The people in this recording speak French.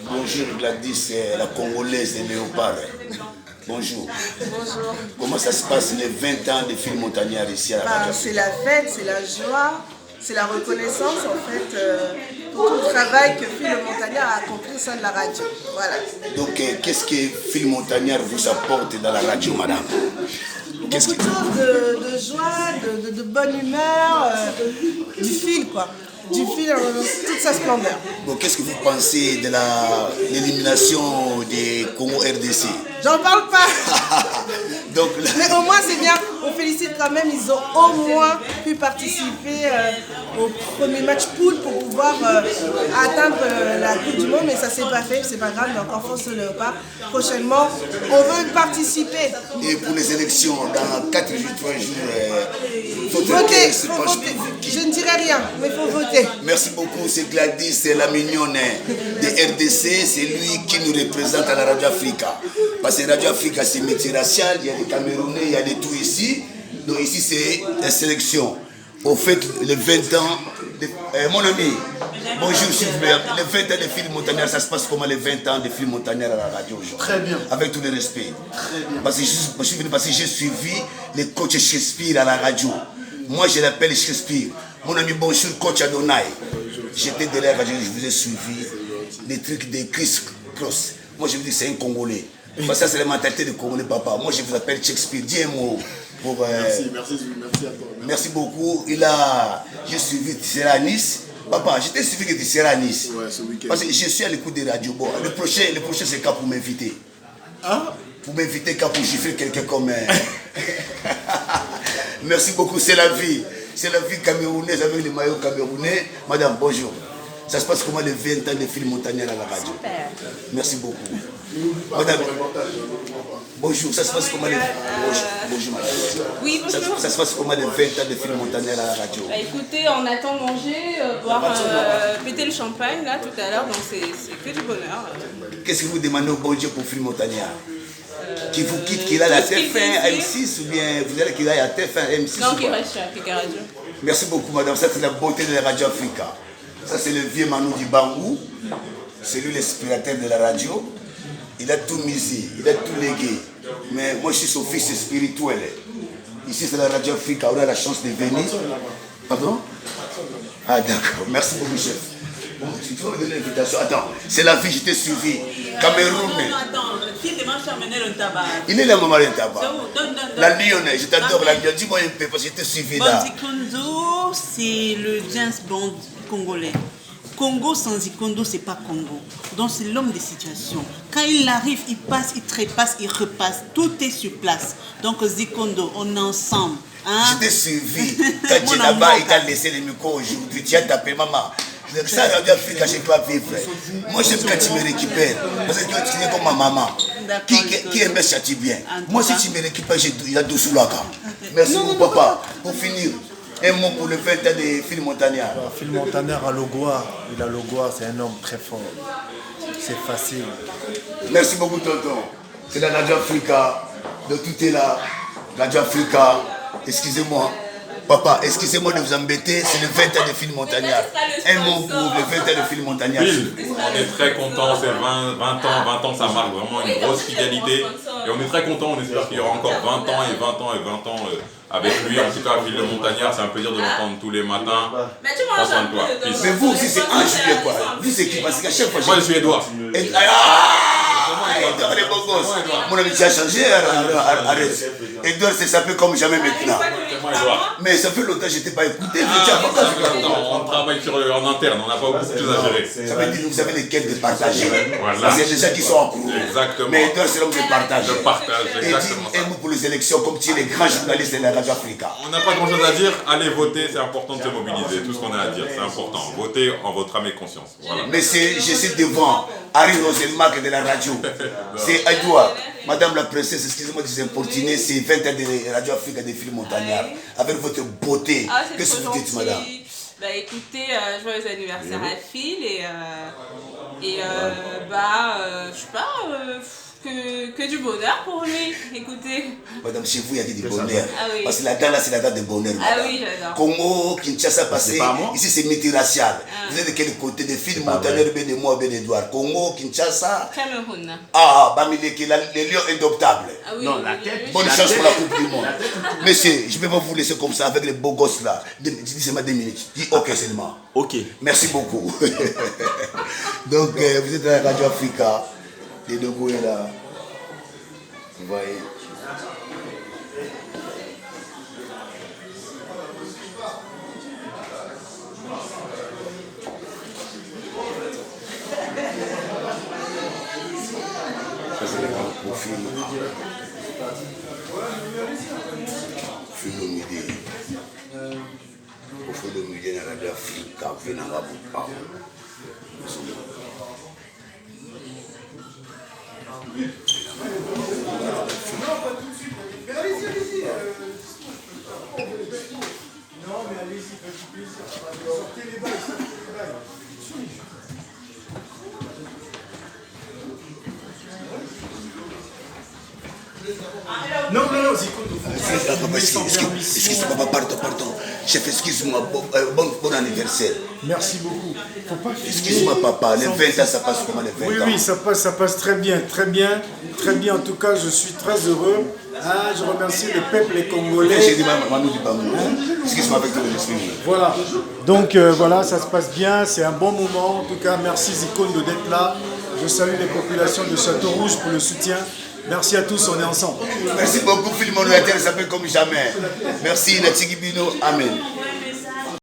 Bonjour Gladys, la Congolaise des Léopards. Bonjour. Bonjour. Comment ça se passe les 20 ans de Phil Montagnard ici à la radio? C'est la fête, c'est la joie, c'est la reconnaissance en fait pour tout le travail que Phil Montagnard a accompli au sein de la radio. Voilà. Donc qu'est-ce que Phil Montagnard vous apporte dans la radio, madame? Beaucoup de choses de joie, de bonne humeur, du fil quoi. Du fil dans toute sa splendeur. Bon, qu'est-ce que vous pensez de l'élimination des Congo RDC? J'en parle pas. Donc, mais au moins c'est bien, on félicite quand même, ils ont au moins pu participer au premier match poule pour pouvoir atteindre la Coupe du Monde, mais ça s'est pas fait, c'est pas grave, mais encore force au léopard. Prochainement, on veut participer. Et pour les élections, dans 4 jours, 3 jours, voter. Je ne dirai rien, mais il faut voter. Merci beaucoup, c'est Gladys, c'est la mignonne de RDC, c'est lui qui nous représente à la Radio Africa. Parce que Radio Africa c'est multiracial, il y a des Camerounais, il y a des tout ici. Donc ici c'est la sélection. Au fait, les 20 ans, mon ami, bonjour s'il vous plaît, les 20 ans de Phil Montagnard, ça se passe comment les 20 ans de Phil Montagnard à la radio aujourd'hui? Très bien. Avec tout le respect. Très bien. Parce que je suis venu parce que j'ai suivi les coachs Shakespeare à la radio. Moi je l'appelle Shakespeare. Mon ami, bonjour coach Adonai. J'étais derrière la radio, je vous ai suivi les trucs de Chris Cross. Moi je vous dis c'est un Congolais. Parce que ça c'est la mentalité de Congolais, papa. Moi je vous appelle Shakespeare. Dis un mot. Pour, merci à toi. Merci beaucoup. J'ai suivi Tissera à Nice. Papa, j'étais suivi que Tissera à Nice. Ouais, ce week-end. Parce que je suis à l'écoute des radios. Bon, le prochain c'est quand pour m'inviter. Ah? Pour m'inviter quand pour chiffrer quelqu'un comme... Merci beaucoup, c'est la vie. C'est la vie camerounaise avec les maillots camerounais. Madame, bonjour. Ça se passe comment les 20 ans de Phil Montagnard à la radio? Super. Merci beaucoup. Madame, bonjour, ça se passe comment les... Bonjour madame. Oui, bonjour. Ça se passe comment les 20 ans de Phil Montagnard à la radio? Bah, écoutez, on attend manger, boire, péter le champagne là tout à l'heure, donc c'est que du bonheur. Qu'est-ce que vous demandez au bon Dieu pour Phil Montagnard? Qui vous quitte, qu'il aille à TF1, M6 ou bien vous allez qu'il aille à TF1, M6? Non, qu'il reste chez Africa Radio. Merci beaucoup madame, ça c'est la beauté de la radio Africa. Ça c'est le vieux Manu du Bangou, c'est lui l'inspirateur de la radio. Il a tout misé, il a tout légué. Mais moi je suis son fils spirituel. Ici c'est la radio Africa, on a la chance de venir. Pardon? Ah d'accord, merci beaucoup chef. Bon, si tu veux me donner l'invitation, attends, c'est la vie, je t'ai suivi. Cameroun. Non, attends, si tu m'as amené le tabac. Il est là, maman, le tabac. Donne. La lyonnaise, je t'adore, la lyonnaise. Dis-moi un peu, parce que je t'ai suivi là. Ikondo, c'est le James Bond congolais. Congo sans Ikondo, c'est pas Congo. Donc c'est l'homme des situations. Quand il arrive, il passe, il trépasse, il repasse. Tout est sur place. Donc Zikondo, on est ensemble. Hein? Je t'ai suivi. Quand tu es là-bas, il t'a laissé le micro aujourd'hui. Tu as tapé, maman. Ça, la Radio Africa, je dois vivre. Moi, j'aime quand tu me récupères. Parce que tu es comme ma maman. Qui aime châtie bien. Moi, si tu me récupères, il y a 12 sous là. Merci beaucoup, papa. Pour finir, un mot pour le 20 ans de Phil Montagnard. Phil Montagnard à Logoa. Il a Logoa, c'est un homme très fort. C'est facile. Merci beaucoup, tonton. C'est la Radio Africa. Donc tout est là. Radio Africa. Excusez-moi. Papa, excusez-moi de vous embêter, c'est le 20 ans de Phil Montagnard. Un mot pour le 20 ans de Phil Montagnard. On est très content, c'est 20 ans, ça marque vraiment une grosse fidélité. Et on est très content, on espère qu'il y aura encore 20 ans et 20 ans et 20 ans avec lui. En tout cas, Phil Montagnard, c'est un plaisir de l'entendre tous les matins. Prends soin de toi. Mais vous aussi, c'est un juillet quoi. Vous, c'est qui? Parce qu'à chaque fois. Moi, je suis Edouard. Edouard, les beaux gosses. Mon ami, tu as changé, arrête. Edouard, c'est ça fait comme jamais maintenant. Mais ça fait longtemps que je n'étais pas écouté. On travaille en interne, on n'a pas beaucoup de choses à gérer. Ça veut dire que vous avez des quêtes de partager. Voilà. Parce qu'il y a des gens qui sont en cours. Exactement. Mais Edouard, c'est l'homme de partage. De partage, exactement. Et dis un mot pour les élections, comme tu es les grands journalistes de la Radio Africa. On n'a pas grand chose à dire, allez voter, c'est important de se mobiliser. Tout ce qu'on a à dire, c'est important. Votez en votre âme et conscience. Voilà. Mais je suis devant Harry Roselmack de la radio. C'est Edouard. Madame la princesse, excusez-moi de vous importuner, c'est 20 ans de Radio Africa de Phil Montagnard. Avec votre beauté. Qu'est-ce que vous dites, madame? Bah écoutez, joyeux anniversaire à Phil et je sais pas, que du bonheur pour lui. Écoutez. Madame, chez vous, il y a du bonheur. Ah oui. Parce que la date là, c'est la date de bonheur. Ah madame. oui, j'adore. Congo, Kinshasa, passé. Ici, c'est multiracial. Vous êtes de quel côté? De Phil Montaner, Ben de moi, Ben Edouard. Congo, Kinshasa. Cameroun. Ah, Bamileke, les lions indoptables. Ah oui, Non, la tête. Bonne chance pour la Coupe du Monde. Monsieur, je ne peux pas vous laisser comme ça avec les beaux gosses là. Dis seulement 2 minutes. Dis ok seulement. Ok. Merci beaucoup. Donc, vous êtes à la Radio Africa. Les logos est là. Vous voyez. Ça, c'est le grand profil. Profil de midi. Profil de midi dans la Radio Africa. Venez à vous parler. Non, excuse-moi, pardon. Chef, excuse-moi, bon anniversaire. Merci beaucoup. Faut pas filmer. Excuse-moi, papa, les 20 ans, ça passe comment les 20 ans? Oui, ça passe très bien. En tout cas, je suis très heureux. Ah, je remercie le peuple congolais. J'ai dit, Manu du Bangou. Excuse-moi avec tout le respect. Voilà. Donc, voilà, ça se passe bien. C'est un bon moment. En tout cas, merci Zikondo d'être là. Je salue les populations de Château-Rouge pour le soutien. Merci à tous, on est ensemble. Merci beaucoup, Phil Montaner, ça fait comme jamais. Merci, Natigibino. Amen.